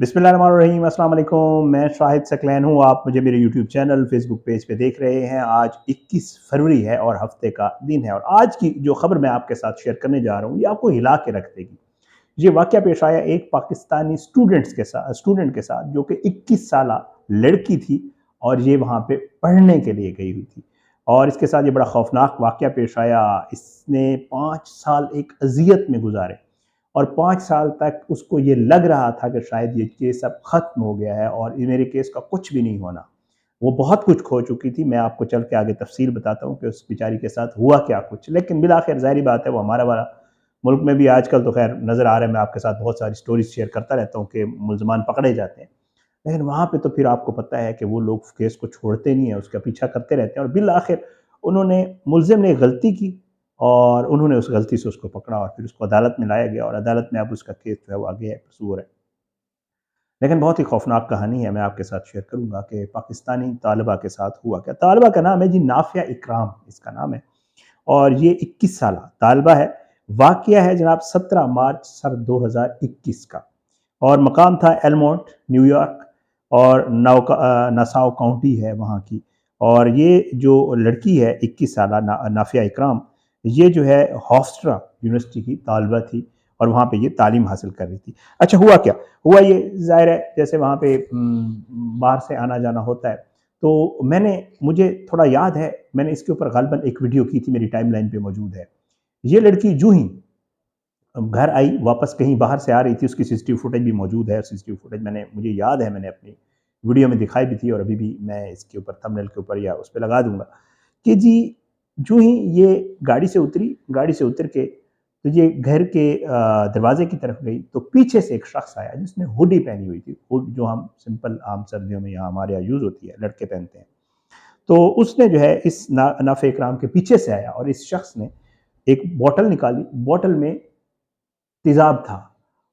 बिस्मिल्लाहिर्रहमानिर्रहीम, अस्सलाम वालेकुम। मैं शाहिद सकलैन हूँ। आप मुझे मेरे यूट्यूब चैनल फेसबुक पेज पे देख रहे हैं। आज 21 फरवरी है और हफ्ते का दिन है, और आज की जो खबर मैं आपके साथ शेयर करने जा रहा हूँ ये आपको हिला के रख देगी। ये वाकया पेश आया एक पाकिस्तानी स्टूडेंट के साथ जो कि 21 साल लड़की थी, और ये वहाँ पे पढ़ने के लिए गई हुई थी। और इसके साथ ये बड़ा खौफनाक वाकया पेश आया। इसने 5 साल एक अजियत में गुजारे, और 5 साल तक उसको ये लग रहा था कि शायद ये केस अब ख़त्म हो गया है और ये मेरे केस का कुछ भी नहीं होना। वो बहुत कुछ खो चुकी थी। मैं आपको चल के आगे तफ़सील बताता हूँ कि उस बेचारी के साथ हुआ क्या कुछ। लेकिन बिलाखिर ज़ाहिर बात है, वो हमारा वाला मुल्क में भी आजकल तो खैर नज़र आ रहा है। मैं आपके साथ बहुत सारी स्टोरीज़ शेयर करता रहता हूँ कि मुल्ज़मान पकड़े जाते हैं। लेकिन वहाँ पे तो फिर आपको पता है कि वो लोग केस को छोड़ते नहीं हैं, उसका पीछा करते रहते हैं, और बिल-आखिर उन्होंने मुलज़िम ने गलती की और उन्होंने उस गलती से उसको पकड़ा और फिर उसको अदालत में लाया गया, और अदालत में अब उसका केस जो है वो आगे है, पसूर है। लेकिन बहुत ही खौफनाक कहानी है, मैं आपके साथ शेयर करूँगा कि पाकिस्तानी तालिबा के साथ हुआ क्या। तालिबा का नाम है जी नाफिया इकराम, इसका नाम है, और ये 21 साल तालिबा है। वाक़या है जनाब 17 मार्च सन 2021 का, और मकाम था एलमोंट, न्यूयॉर्क, और नासाउ काउंटी है वहाँ की। और ये जो लड़की है 21 साल नाफिया इकराम, ये जो है हॉफस्ट्रा यूनिवर्सिटी की तालिबा थी, और वहाँ पे ये तालीम हासिल कर रही थी। अच्छा, हुआ क्या? हुआ ये, ज़ाहिर है जैसे वहाँ पे बाहर से आना जाना होता है, तो मुझे थोड़ा याद है, मैंने इसके ऊपर ग़ालिबन एक वीडियो की थी, मेरी टाइमलाइन पे मौजूद है। ये लड़की यूँ ही अब घर आई, वापस कहीं बाहर से आ रही थी, उसकी सीसीटीवी फुटेज भी मौजूद है। सीसीटीवी फुटेज मुझे याद है, मैंने अपनी वीडियो में दिखाई भी थी, और अभी भी मैं इसके ऊपर थंबनेल के ऊपर या उस पे लगा दूँगा कि जी, यूँ ही ये गाड़ी से उतरी, गाड़ी से उतर के तो ये घर के दरवाजे की तरफ गई, तो पीछे से एक शख्स आया जिसने हुडी पहनी हुई थी। हुड जो हम सिंपल आम सर्दियों में यहाँ हमारे यहाँ यूज़ होती है, लड़के पहनते हैं। तो उसने जो है इस नाफे इकराम के पीछे से आया, और इस शख्स ने एक बॉटल निकाली, बॉटल में तेज़ाब था,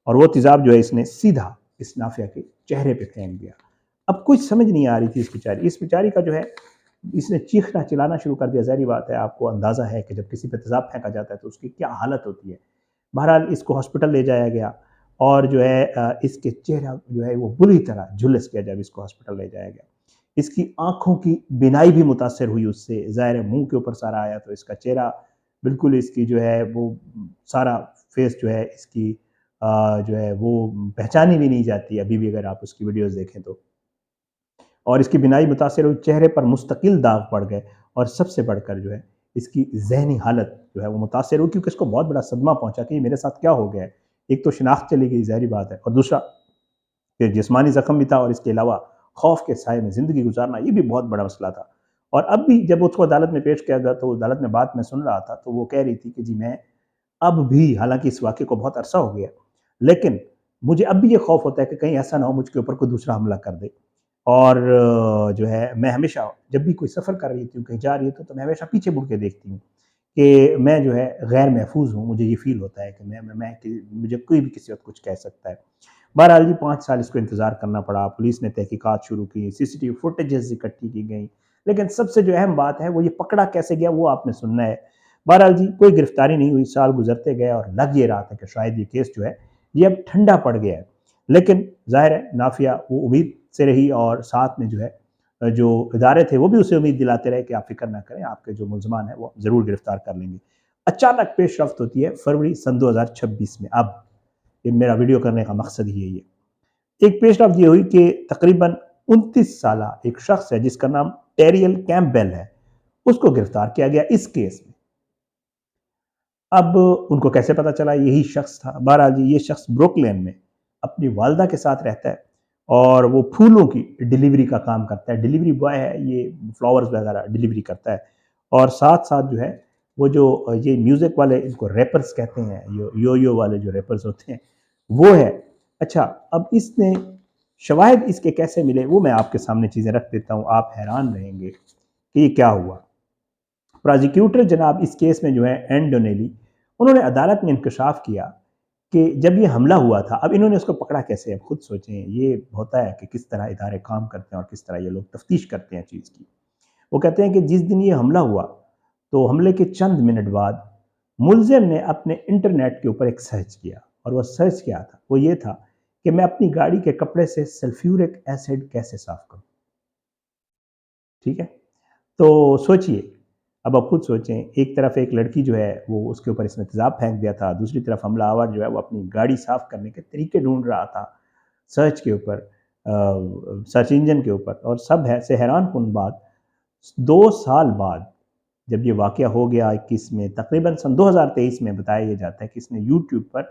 और वो तेज़ाब जो है इसने सीधा इस नाफिया के चेहरे पे फेंक दिया। अब कुछ समझ नहीं आ रही थी इस बेचारी का जो है, इसने चीखना चिल्लाना शुरू कर दिया। ज़ाहिर बात है, आपको अंदाज़ा है कि जब किसी पे तेज़ाब फेंका जाता है तो उसकी क्या हालत होती है। बहरहाल इसको हॉस्पिटल ले जाया गया, और जो है इसके चेहरा जो है वो बुरी तरह झुलस गया जब इसको हॉस्पिटल ले जाया गया। इसकी आँखों की बीनाई भी मुतासिर हुई उससे, ज़ाहिर है मुँह के ऊपर सारा आया, तो इसका चेहरा बिल्कुल, इसकी जो है वो सारा फेस जो है इसकी जो है वो पहचानी भी नहीं जाती अभी भी, अगर आप उसकी वीडियोज़ देखें तो। और इसकी बिनाई मुतासिर हुई, चेहरे पर मुस्तकिल दाग पड़ गए, और सबसे बढ़कर जो है इसकी ज़हनी हालत जो है वो मुतासिर हुई, क्योंकि इसको बहुत बड़ा सदमा पहुँचा कि ये मेरे साथ क्या हो गया है। एक तो शिनाख्त चली गई, ज़ाहिर बात है, और दूसरा कि जिस्मानी ज़ख्म भी था, और इसके अलावा खौफ के साए में ज़िंदगी गुजारना, ये भी बहुत बड़ा मसला था। और अब भी जब उसको अदालत में पेश किया गया, तो अदालत में बात मैं सुन रहा था, तो वो कह रही थी कि जी, मैं अब भी, हालाँकि इस वाक़ये को बहुत अरसा हो गया, लेकिन मुझे अब भी ये खौफ होता है कि कहीं ऐसा ना हो मुझ के ऊपर कोई दूसरा हमला कर दे। और जो है मैं हमेशा जब भी कोई सफ़र कर रही थी, कहीं जा रही थी, तो मैं हमेशा पीछे मुड़ के देखती हूँ कि मैं जो है गैर महफूज़ हूँ। मुझे ये फ़ील होता है कि मैं कि मुझे कोई भी किसी वक़्त कुछ कह सकता है। बहरहाल जी, 5 साल इसको इंतज़ार करना पड़ा। पुलिस ने तहकीकात शुरू की, सीसीटीवी फुटेजेज़ इकट्ठी की गई, लेकिन सबसे जो अहम बात है वो ये पकड़ा कैसे गया, वो आपने सुनना है। बहरहाल जी, कोई गिरफ्तारी नहीं हुई, साल गुज़रते गए, और लग ये रहा था कि शायद ये केस जो है ये अब ठंडा पड़ गया है। लेकिन ज़ाहिर है नाफिया वो उम्मीद से रही, और साथ में जो है जो इदारे थे वो भी उसे उम्मीद दिलाते रहे कि आप फ़िक्र ना करें, आपके जो मुल्ज़मान हैं वो ज़रूर गिरफ्तार कर लेंगे। अचानक पेशरफ़्त होती है फरवरी सन 2026 में। अब ये मेरा वीडियो करने का मकसद ही यही है। एक पेशरफ़्त ये हुई कि तकरीबन 29 साला एक शख्स है जिसका नाम टेरियल कैम्पबेल है, उसको गिरफ्तार किया गया इस केस में। अब उनको कैसे पता चला यही शख्स था? बहरहाल जी, ये शख्स ब्रुकलिन में अपनी वालिदा के साथ रहता है, और वो फूलों की डिलीवरी का काम करता है। डिलीवरी बॉय है ये, फ्लावर्स वगैरह डिलीवरी करता है। और साथ-साथ जो है वो जो ये म्यूज़िक वाले, इनको रैपर्स कहते हैं, यो-यो वाले जो रैपर्स होते हैं, वो है। अच्छा, अब इसने शवाहिद इसके कैसे मिले, वो मैं आपके सामने चीज़ें रख देता हूँ, आप हैरान रहेंगे कि ये क्या हुआ। प्रोसिक्यूटर जनाब इस केस में जो है एन डोनेली, उन्होंने अदालत में इंकशाफ किया कि जब ये हमला हुआ था, अब इन्होंने उसको पकड़ा कैसे, अब खुद सोचें। ये होता है कि किस तरह इदारे काम करते हैं और किस तरह ये लोग तफ्तीश करते हैं चीज़ की। वो कहते हैं कि जिस दिन ये हमला हुआ, तो हमले के चंद मिनट बाद मुलजिम ने अपने इंटरनेट के ऊपर एक सर्च किया, और वो सर्च क्या था, वो ये था کہ میں اپنی گاڑی کے کپڑے سے سلفیورک ایسڈ کیسے صاف کروں. ٹھیک ہے. تو سوچئے، اب آپ خود سوچیں، ایک طرف ایک لڑکی جو ہے وہ اس کے اوپر اس نے تیزاب پھینک دیا تھا، دوسری طرف حملہ آور جو ہے وہ اپنی گاڑی صاف کرنے کے طریقے ڈھونڈ رہا تھا سرچ کے اوپر، سرچ انجن کے اوپر. اور سب سے حیران کن بات، 2 سال بعد جب یہ واقعہ ہو گیا 21 میں، تقریباً سن 2023 میں بتایا یہ جاتا ہے کہ اس نے یوٹیوب پر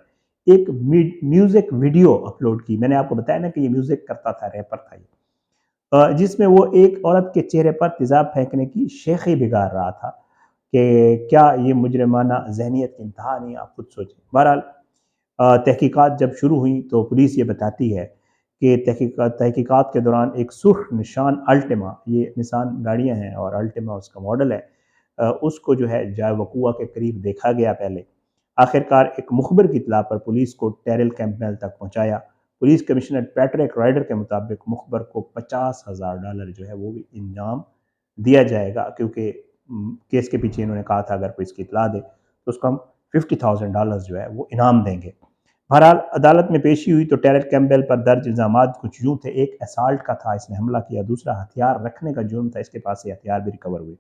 ایک میوزک ویڈیو اپلوڈ کی. میں نے آپ کو بتایا نا کہ یہ میوزک کرتا تھا، ریپر تھا یہ، جس میں وہ ایک عورت کے چہرے پر تیزاب پھینکنے کی شیخی بگاڑ رہا تھا. کہ کیا یہ مجرمانہ ذہنیت کی انتہا نہیں؟ آپ خود سوچیں. بہرحال تحقیقات جب شروع ہوئیں تو پولیس یہ بتاتی ہے کہ تحقیقات کے دوران ایک سرخ نشان الٹیما، یہ نسان گاڑیاں ہیں اور الٹیما اس کا ماڈل ہے، اس کو جو ہے جائے وقوع کے قریب دیکھا گیا پہلے. آخرکار ایک مخبر کی اطلاع پر پولیس کو ٹیرل کیمپبیل تک پہنچایا. پولیس کمشنر پیٹرک رائڈر کے مطابق مخبر کو $50,000 جو ہے وہ بھی انعام دیا جائے گا، کیونکہ کیس کے پیچھے انہوں نے کہا تھا اگر کوئی اس کی اطلاع دے تو اس کو ہم $50,000 جو ہے وہ انعام دیں گے. بہرحال عدالت میں پیشی ہوئی تو ٹیرل کیمپبیل پر درج الزامات کچھ یوں تھے: ایک اسالٹ کا تھا، اس نے حملہ کیا، دوسرا ہتھیار رکھنے کا جرم تھا، اس کے پاس سے ہتھیار بھی ریکور ہوئے،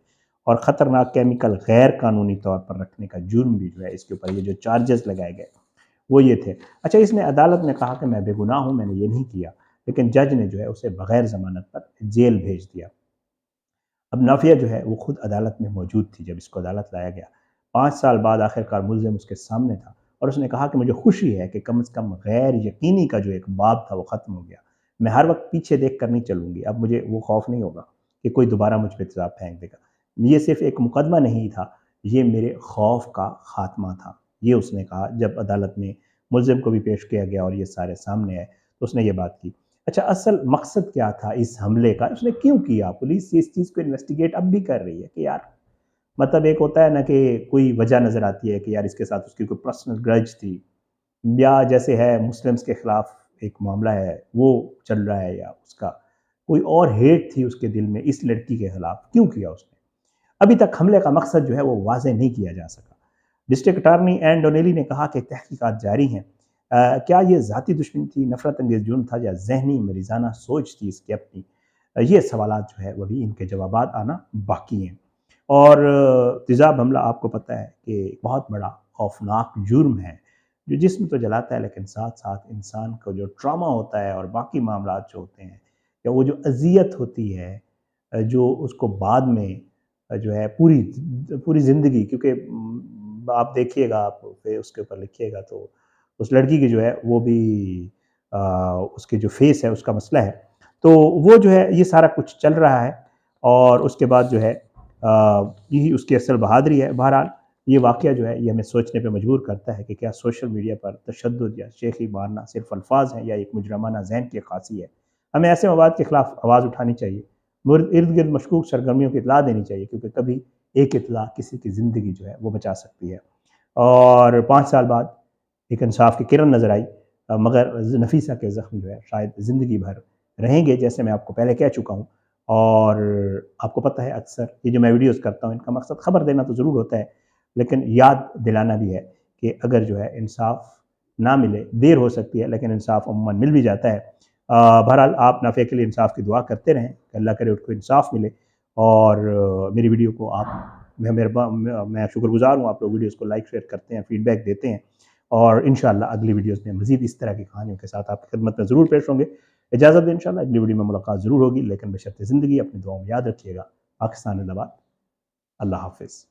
اور خطرناک کیمیکل غیر قانونی طور پر رکھنے کا جرم بھی جو ہے اس کے اوپر یہ جو چارجز لگائے گئے وہ یہ تھے. اچھا، اس نے عدالت میں کہا کہ میں بے گناہ ہوں، میں نے یہ نہیں کیا، لیکن جج نے جو ہے اسے بغیر ضمانت پر جیل بھیج دیا. اب نافیہ جو ہے وہ خود عدالت میں موجود تھی جب اس کو عدالت لایا گیا. 5 سال بعد آخرکار ملزم اس کے سامنے تھا اور اس نے کہا کہ مجھے خوشی ہے کہ کم از کم غیر یقینی کا جو ایک باب تھا وہ ختم ہو گیا. میں ہر وقت پیچھے دیکھ کر نہیں چلوں گی، اب مجھے وہ خوف نہیں ہوگا کہ کوئی دوبارہ مجھ پہ تیزاب پھینک دے گا. یہ صرف ایک مقدمہ نہیں تھا، یہ میرے خوف کا خاتمہ تھا. یہ اس نے کہا جب عدالت میں ملزم کو بھی پیش کیا گیا اور یہ سارے سامنے آئے تو اس نے یہ بات کی. اچھا، اصل مقصد کیا تھا اس حملے کا؟ اس نے کیوں کیا؟ پولیس اس چیز کو انویسٹیگیٹ اب بھی کر رہی ہے کہ یار، مطلب ایک ہوتا ہے نا کہ کوئی وجہ نظر آتی ہے کہ یار اس کے ساتھ اس کی کوئی پرسنل گرج تھی، یا جیسے ہے مسلمز کے خلاف ایک معاملہ ہے وہ چل رہا ہے، یا اس کا کوئی اور ہیٹ تھی اس کے دل میں اس لڑکی کے خلاف. کیوں کیا اس نے؟ ابھی تک حملے کا مقصد جو ہے وہ واضح نہیں کیا جا سکا. ڈسٹرکٹ اٹارنی این ڈونیلی نے کہا کہ تحقیقات جاری ہیں. کیا یہ ذاتی دشمنی تھی، نفرت انگیز جرم تھا، یا ذہنی مریضانہ سوچ تھی اس کی اپنی؟ یہ سوالات جو ہے وہ بھی ان کے جوابات آنا باقی ہیں. اور تیزاب حملہ آپ کو پتہ ہے کہ بہت بڑا خوفناک جرم ہے جو جسم تو جلاتا ہے لیکن ساتھ ساتھ انسان کو جو ٹراما ہوتا ہے اور باقی معاملات جو ہوتے ہیں، یا وہ جو اذیت ہوتی ہے جو اس کو بعد میں جو ہے پوری زندگی، کیونکہ آپ دیکھیے گا، آپ اس کے اوپر لکھیے گا تو اس لڑکی کی جو ہے وہ بھی اس کے جو فیس ہے اس کا مسئلہ ہے، تو وہ جو ہے یہ سارا کچھ چل رہا ہے. اور اس کے بعد جو ہے یہی اس کی اصل بہادری ہے. بہرحال یہ واقعہ جو ہے یہ ہمیں سوچنے پہ مجبور کرتا ہے کہ کیا سوشل میڈیا پر تشدد یا شیخی مارنا صرف الفاظ ہیں یا ایک مجرمانہ ذہن کی خاصی ہے؟ ہمیں ایسے مواد کے خلاف آواز اٹھانی چاہیے، ارد گرد مشکوک سرگرمیوں کی اطلاع دینی چاہیے، کیونکہ کبھی ایک اطلاع کسی کی زندگی جو ہے وہ بچا سکتی ہے. اور 5 سال بعد ایک انصاف کی کرن نظر آئی، مگر نفیسہ کے زخم جو ہے شاید زندگی بھر رہیں گے، جیسے میں آپ کو پہلے کہہ چکا ہوں. اور آپ کو پتہ ہے اکثر یہ جو میں ویڈیوز کرتا ہوں ان کا مقصد خبر دینا تو ضرور ہوتا ہے، لیکن یاد دلانا بھی ہے کہ اگر جو ہے انصاف نہ ملے، دیر ہو سکتی ہے لیکن انصاف عموماً مل بھی جاتا ہے. بہرحال آپ نافع کے لیے انصاف کی دعا کرتے رہیں کہ اللہ کرے اس کو انصاف ملے. اور میری ویڈیو کو آپ میں شکر گزار ہوں، آپ لوگ ویڈیوز کو لائک شیئر کرتے ہیں، فیڈ بیک دیتے ہیں، اور انشاءاللہ اگلی ویڈیوز میں مزید اس طرح کی کہانیوں کے ساتھ آپ کی خدمت میں ضرور پیش ہوں گے. اجازت دیں، انشاءاللہ اگلی ویڈیو میں ملاقات ضرور ہوگی، لیکن بشرط زندگی اپنی دعاؤں میں یاد رکھیے گا. پاکستان زندہ باد. اللہ حافظ.